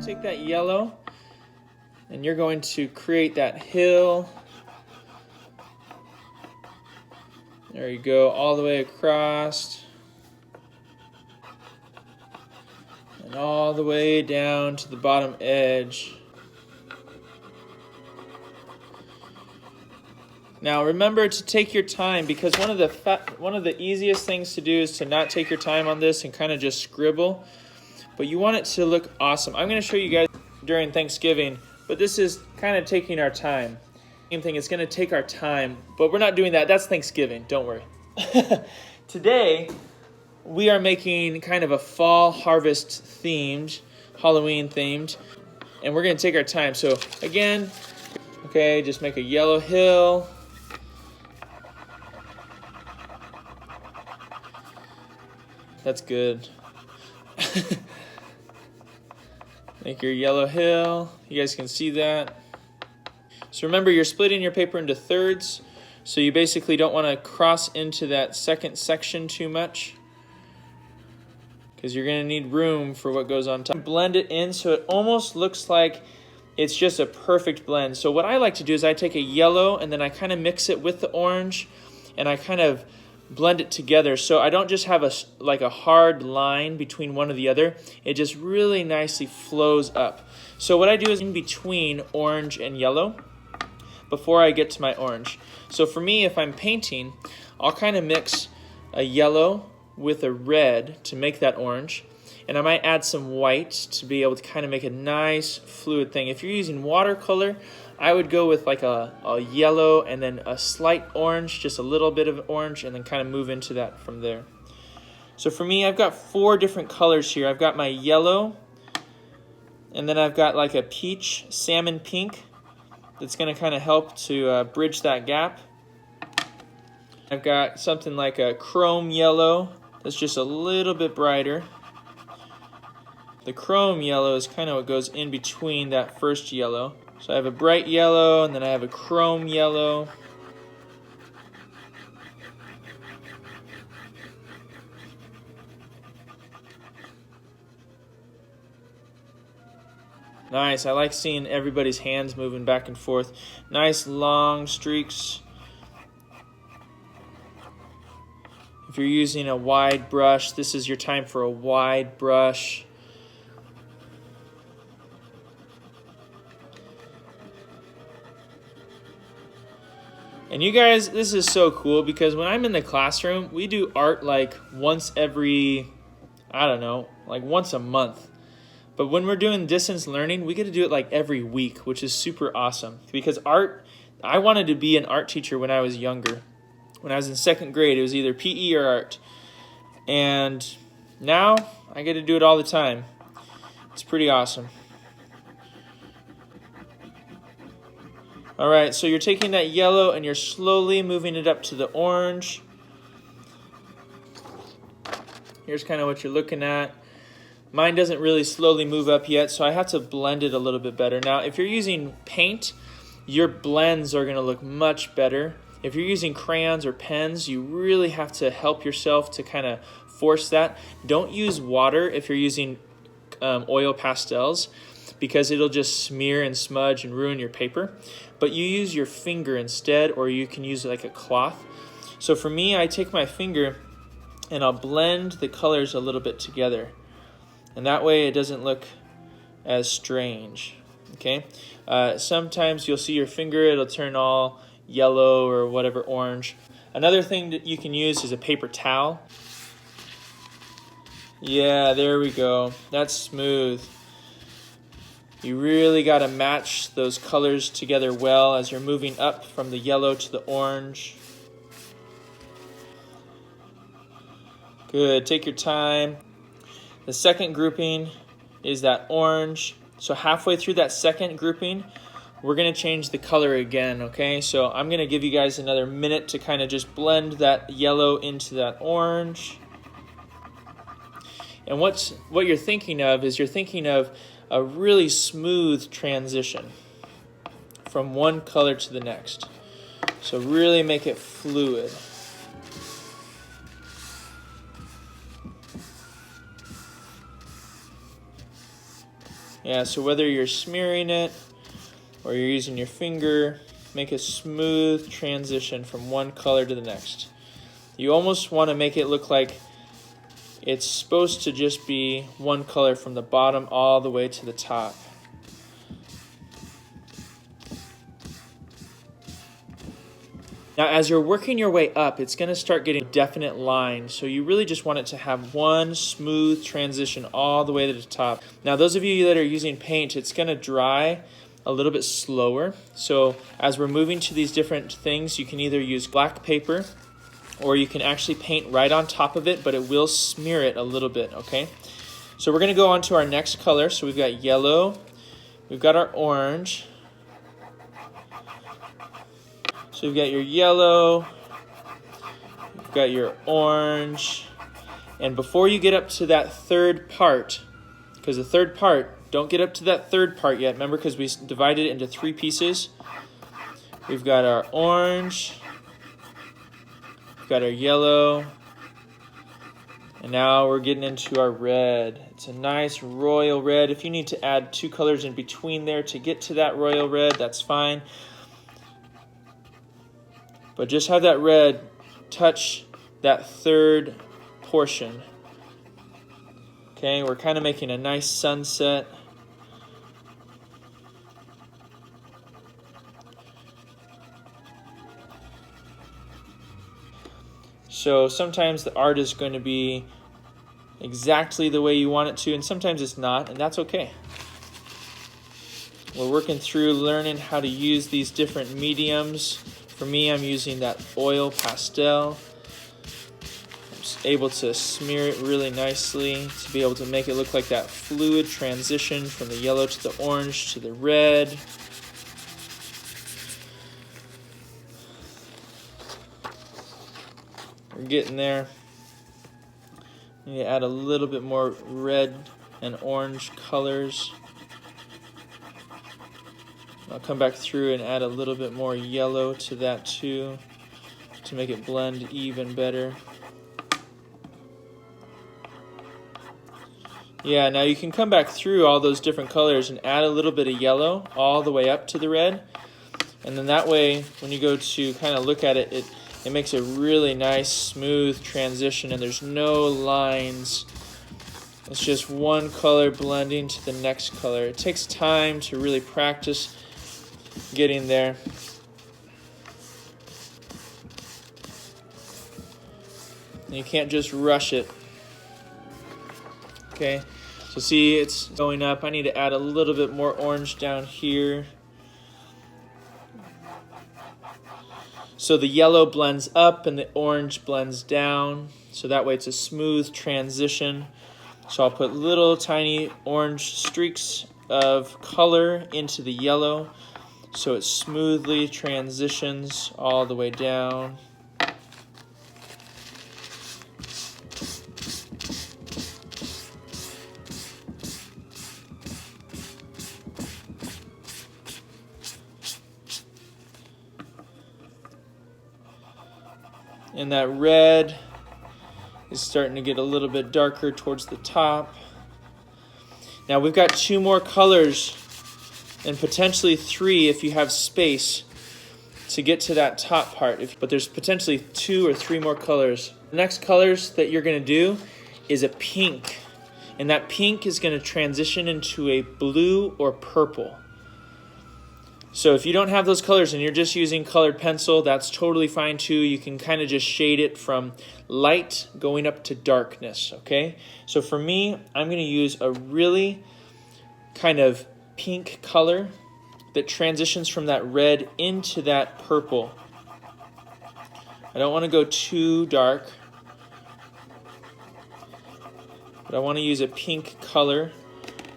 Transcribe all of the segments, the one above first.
take that yellow and you're going to create that hill. There you go, all the way across. And all the way down to the bottom edge. Now remember to take your time, because one of the easiest things to do is to not take your time on this and kind of just scribble. But you want it to look awesome. I'm going to show you guys during Thanksgiving, but this is kind of taking our time. Same thing, it's going to take our time, but we're not doing that. That's Thanksgiving, don't worry. Today, we are making kind of a fall harvest themed, Halloween themed, and we're going to take our time. So again, okay, just make a yellow hill. That's good. Make your yellow hill. You guys can see that. So remember, you're splitting your paper into thirds, so you basically don't want to cross into that second section too much, because you're going to need room for what goes on top. Blend it in so it almost looks like it's just a perfect blend. So what I like to do is I take a yellow and then I kind of mix it with the orange and I kind of blend it together, so I don't just have a hard line between one or the other. It just really nicely flows up. So what I do is in between orange and yellow before I get to my orange. So for me, if I'm painting, I'll kind of mix a yellow with a red to make that orange, and I might add some white to be able to kind of make a nice fluid thing. If you're using watercolor, I would go with like a yellow and then a slight orange, just a little bit of orange, and then kind of move into that from there. So for me, I've got 4 different colors here. I've got my yellow, and then I've got like a peach salmon pink that's going to kind of help to bridge that gap. I've got something like a chrome yellow that's just a little bit brighter. The chrome yellow is kind of what goes in between that first yellow. So I have a bright yellow, and then I have a chrome yellow. Nice, I like seeing everybody's hands moving back and forth. Nice long streaks. If you're using a wide brush, this is your time for a wide brush. And you guys, this is so cool, because when I'm in the classroom, we do art like once every, I don't know, like once a month. But when we're doing distance learning, we get to do it like every week, which is super awesome. Because art, I wanted to be an art teacher when I was younger. When I was in 2nd grade, it was either PE or art. And now I get to do it all the time. It's pretty awesome. All right, so you're taking that yellow and you're slowly moving it up to the orange. Here's kind of what you're looking at. Mine doesn't really slowly move up yet, so I have to blend it a little bit better. Now, if you're using paint, your blends are going to look much better. If you're using crayons or pens, you really have to help yourself to kind of force that. Don't use water if you're using oil pastels, because it'll just smear and smudge and ruin your paper. But you use your finger instead, or you can use like a cloth. So for me, I take my finger and I'll blend the colors a little bit together. And that way it doesn't look as strange, okay? Sometimes you'll see your finger, it'll turn all yellow or whatever, orange. Another thing that you can use is a paper towel. Yeah, there we go. That's smooth. You really got to match those colors together well as you're moving up from the yellow to the orange. Good, take your time. The second grouping is that orange. So halfway through that second grouping, we're going to change the color again, okay? So I'm going to give you guys another minute to kind of just blend that yellow into that orange. And what you're thinking of is you're thinking of a really smooth transition from one color to the next. So really make it fluid. Yeah, so whether you're smearing it or you're using your finger, make a smooth transition from one color to the next. You almost want to make it look like it's supposed to just be one color from the bottom all the way to the top. Now, as you're working your way up, it's going to start getting a definite line. So you really just want it to have one smooth transition all the way to the top. Now, those of you that are using paint, it's going to dry a little bit slower. So as we're moving to these different things, you can either use black paper or you can actually paint right on top of it, but it will smear it a little bit, okay? So we're going to go on to our next color. So we've got yellow, we've got our orange. So you've got your yellow, you've got your orange, and before you get up to that third part, because the third part, don't get up to that third part yet, remember, because we divided it into 3 pieces. We've got our orange, we've got our yellow, and now we're getting into our red. It's a nice royal red. If you need to add 2 colors in between there to get to that royal red, that's fine. But just have that red touch that third portion. Okay, we're kind of making a nice sunset. So sometimes the art is going to be exactly the way you want it to, and sometimes it's not, and that's okay. We're working through learning how to use these different mediums. For me, I'm using that oil pastel. I'm just able to smear it really nicely to be able to make it look like that fluid transition from the yellow to the orange to the red. We're getting there. Need to add a little bit more red and orange colors. I'll come back through and add a little bit more yellow to that too, to make it blend even better. Yeah, now you can come back through all those different colors and add a little bit of yellow all the way up to the red. And then that way, when you go to kind of look at it, it makes a really nice smooth transition and there's no lines. It's just one color blending to the next color. It takes time to really practice getting there. And you can't just rush it. Okay, so see it's going up. I need to add a little bit more orange down here. So the yellow blends up and the orange blends down. So that way it's a smooth transition. So I'll put little tiny orange streaks of color into the yellow so it smoothly transitions all the way down. And that red is starting to get a little bit darker towards the top. Now we've got 2 more colors and potentially 3 if you have space to get to that top part. But there's potentially 2 or 3 more colors. The next colors that you're going to do is a pink. And that pink is going to transition into a blue or purple. So if you don't have those colors and you're just using colored pencil, that's totally fine too. You can kind of just shade it from light going up to darkness, okay? So for me, I'm going to use a really kind of pink color that transitions from that red into that purple. I don't want to go too dark, but I want to use a pink color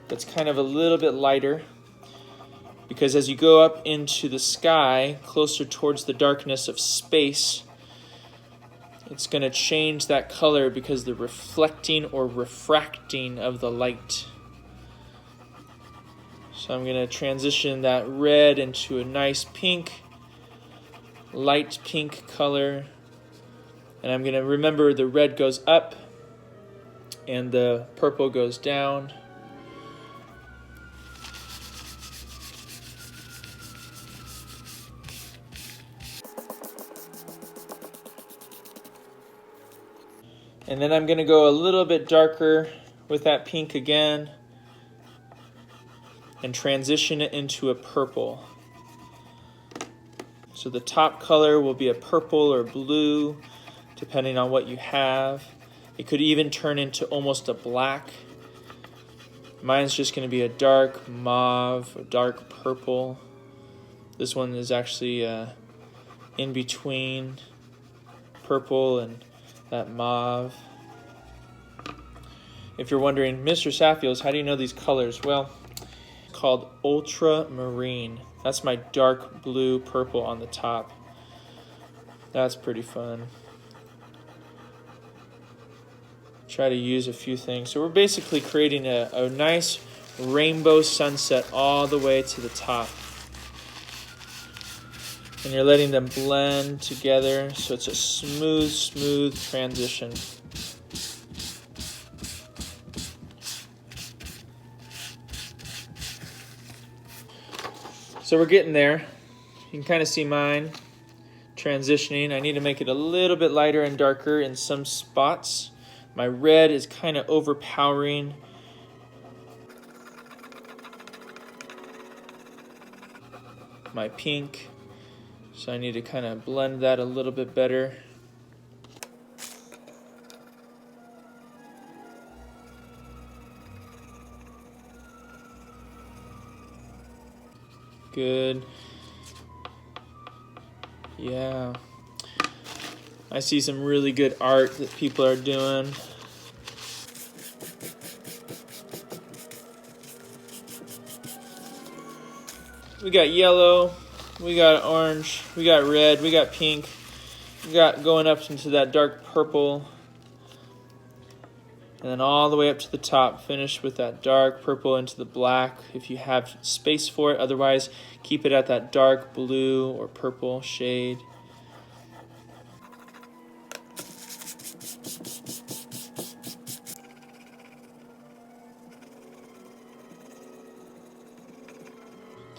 that's kind of a little bit lighter. Because as you go up into the sky, closer towards the darkness of space, it's going to change that color because the reflecting or refracting of the light. So I'm going to transition that red into a nice pink, light pink color. And I'm going to remember the red goes up and the purple goes down. And then I'm going to go a little bit darker with that pink again and transition it into a purple. So the top color will be a purple or blue, depending on what you have. It could even turn into almost a black. Mine's just going to be a dark mauve, a dark purple. This one is actually in between purple and that mauve. If you're wondering, Mr. Saffeels, how do you know these colors? Well, it's called ultramarine. That's my dark blue purple on the top. That's pretty fun. Try to use a few things. So we're basically creating a nice rainbow sunset all the way to the top. And you're letting them blend together so it's a smooth transition. So we're getting there. You can kind of see mine transitioning. I need to make it a little bit lighter and darker in some spots. My red is kind of overpowering. My pink. So I need to kind of blend that a little bit better. Good. Yeah. I see some really good art that people are doing. We got yellow, we got orange, we got red, we got pink, we got going up into that dark purple, and then all the way up to the top, finish with that dark purple into the black if you have space for it. Otherwise, keep it at that dark blue or purple shade.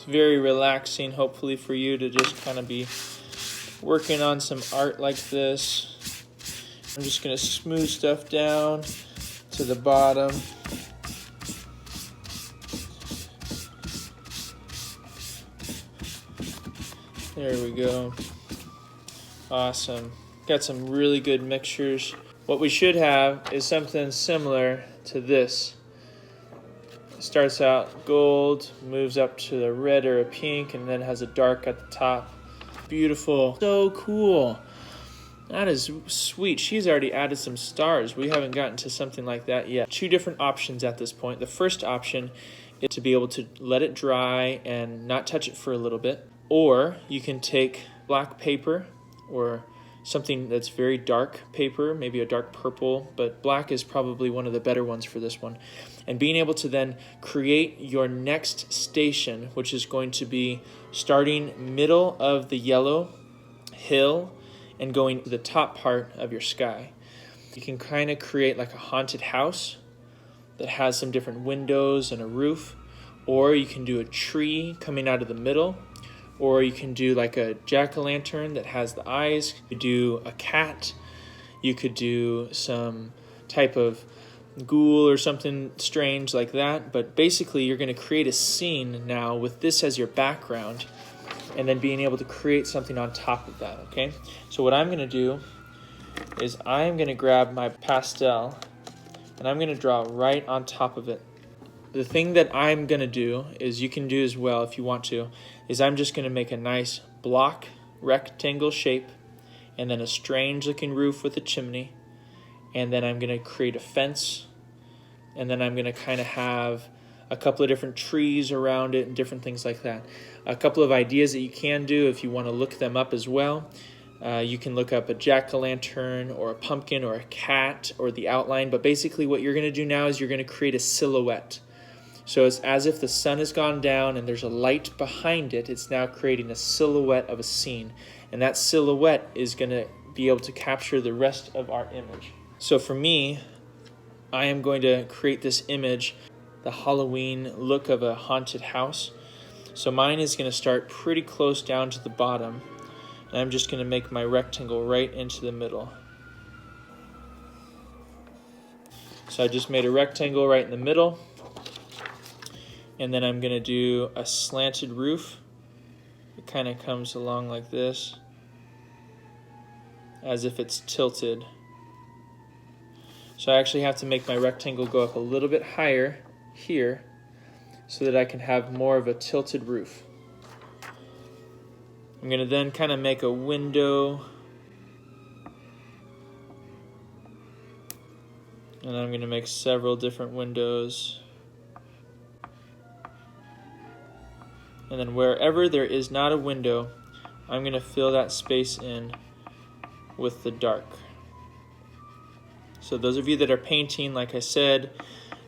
Very relaxing, hopefully, for you to just kind of be working on some art like this. I'm just going to smooth stuff down to the bottom. There we go. Awesome. Got some really good mixtures. What we should have is something similar to this. Starts out gold, moves up to the red or a pink, and then has a dark at the top. Beautiful. So cool. That is sweet. She's already added some stars. We haven't gotten to something like that yet. Two different options at this point. The first option is to be able to let it dry and not touch it for a little bit. Or you can take black paper or something that's very dark paper, maybe a dark purple, but black is probably one of the better ones for this one. And being able to then create your next station, which is going to be starting middle of the yellow hill and going to the top part of your sky. You can kind of create like a haunted house that has some different windows and a roof, or you can do a tree coming out of the middle, or you can do like a jack-o'-lantern that has the eyes. You could do a cat. You could do some type of ghoul or something strange like that. But basically, you're going to create a scene now with this as your background and then being able to create something on top of that, okay? So what I'm going to do is I'm going to grab my pastel and I'm going to draw right on top of it. The thing that I'm going to do is, you can do as well if you want to, is I'm just going to make a nice block rectangle shape and then a strange looking roof with a chimney, and then I'm going to create a fence, and then I'm going to kind of have a couple of different trees around it and different things like that. A couple of ideas that you can do if you want to look them up as well. You can look up a jack-o'-lantern or a pumpkin or a cat or the outline, but basically what you're going to do now is you're going to create a silhouette. So it's as if the sun has gone down and there's a light behind it. It's now creating a silhouette of a scene. And that silhouette is going to be able to capture the rest of our image. So for me, I am going to create this image, the Halloween look of a haunted house. So mine is going to start pretty close down to the bottom. And I'm just going to make my rectangle right into the middle. So I just made a rectangle right in the middle. And then I'm going to do a slanted roof. It kind of comes along like this, as if it's tilted. So I actually have to make my rectangle go up a little bit higher here so that I can have more of a tilted roof. I'm going to then kind of make a window, and I'm going to make several different windows. And then wherever there is not a window, I'm going to fill that space in with the dark. So those of you that are painting, like I said,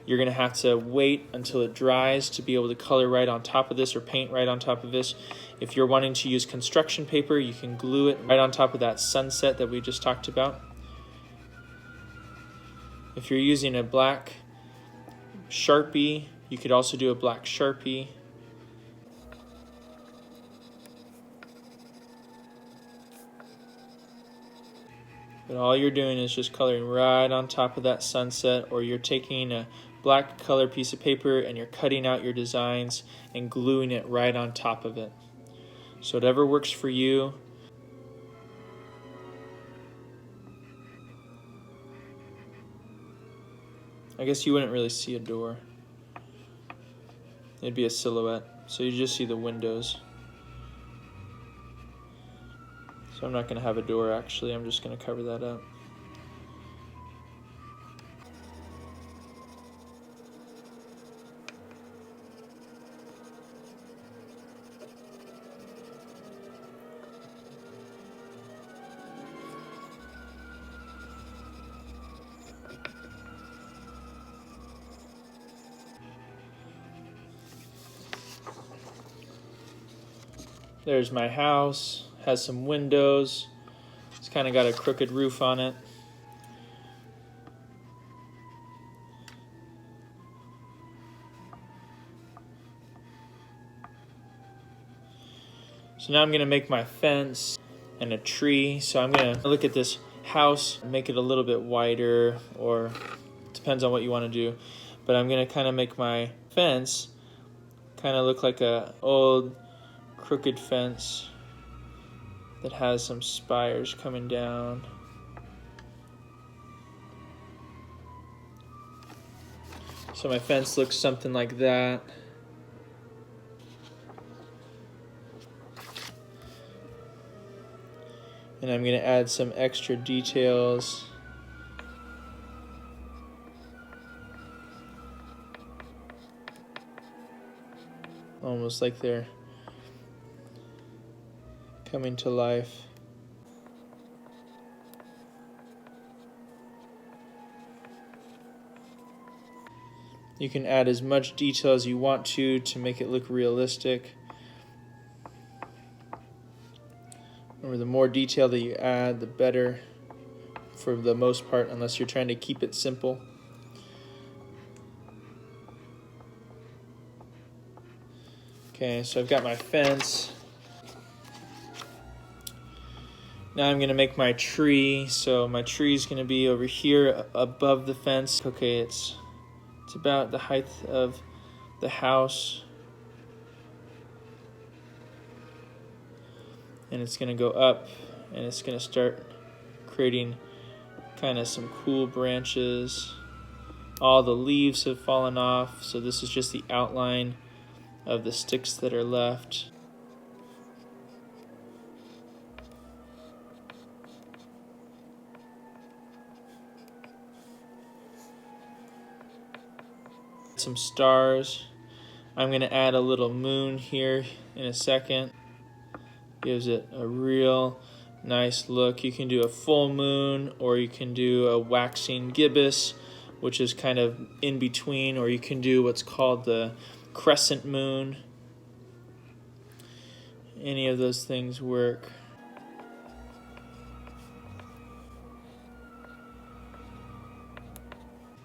you're going to have to wait until it dries to be able to color right on top of this or paint right on top of this. If you're wanting to use construction paper, you can glue it right on top of that sunset that we just talked about. If you're using a black Sharpie, you could also do a black Sharpie. But all you're doing is just coloring right on top of that sunset, or you're taking a black color piece of paper and you're cutting out your designs and gluing it right on top of it. So whatever works for you. I guess you wouldn't really see a door. It'd be a silhouette, so you just see the windows. So I'm not going to have a door actually, I'm just going to cover that up. There's my house, has some windows. It's kind of got a crooked roof on it. So now I'm going to make my fence and a tree. So I'm going to look at this house, make it a little bit wider, or it depends on what you want to do. But I'm going to kind of make my fence kind of look like a old crooked fence that has some spires coming down. So my fence looks something like that. And I'm going to add some extra details. Almost like they're coming to life. You can add as much detail as you want to make it look realistic. Remember, the more detail that you add, the better for the most part, unless you're trying to keep it simple. Okay, so I've got my fence. Now I'm going to make my tree. So my tree is going to be over here above the fence. Okay, it's about the height of the house. And it's going to go up, and it's going to start creating kind of some cool branches. All the leaves have fallen off, so this is just the outline of the sticks that are left. Some stars. I'm going to add a little moon here in a second. Gives it a real nice look. You can do a full moon, or you can do a waxing gibbous, which is kind of in between, or you can do what's called the crescent moon. Any of those things work.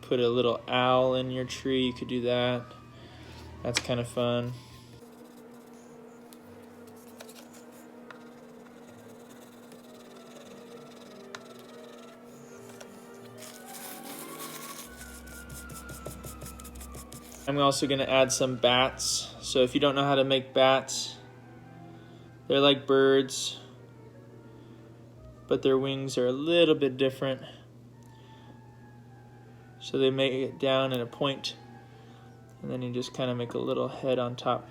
Put a little owl in your tree, you could do that. That's kind of fun. I'm also going to add some bats. So if you don't know how to make bats, they're like birds, but their wings are a little bit different. So they make it down in a point, and then you just kind of make a little head on top.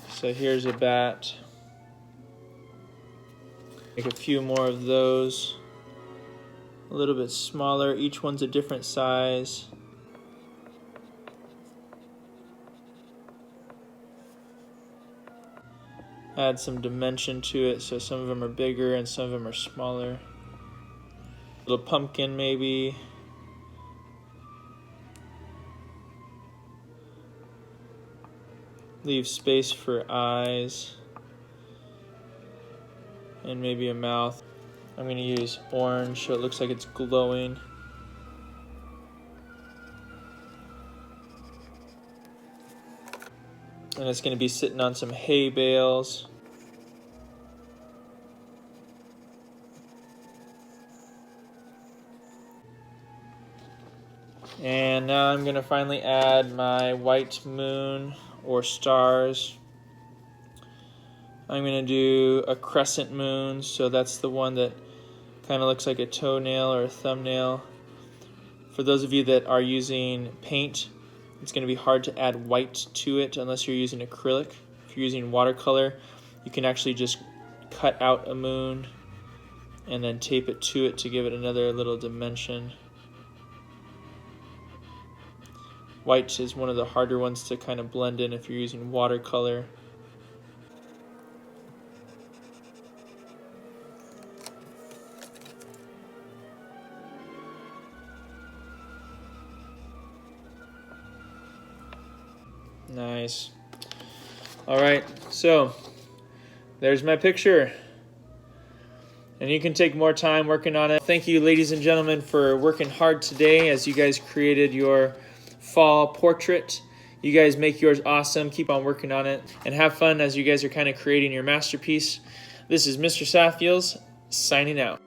So here's a bat. Make a few more of those. A little bit smaller. Each one's a different size. Add some dimension to it, so some of them are bigger and some of them are smaller. Little pumpkin maybe. Leave space for eyes and maybe a mouth. I'm going to use orange so it looks like it's glowing. And it's going to be sitting on some hay bales. And now I'm going to finally add my white moon or stars. I'm going to do a crescent moon, so that's the one that kind of looks like a toenail or a thumbnail. For those of you that are using paint, it's going to be hard to add white to it unless you're using acrylic. If you're using watercolor, you can actually just cut out a moon and then tape it to it to give it another little dimension. White is one of the harder ones to kind of blend in if you're using watercolor. Nice. All right, so there's my picture. And you can take more time working on it. Thank you, ladies and gentlemen, for working hard today as you guys created your fall portrait. You guys make yours awesome. Keep on working on it and have fun as you guys are kind of creating your masterpiece. This is Mr. Saffeels signing out.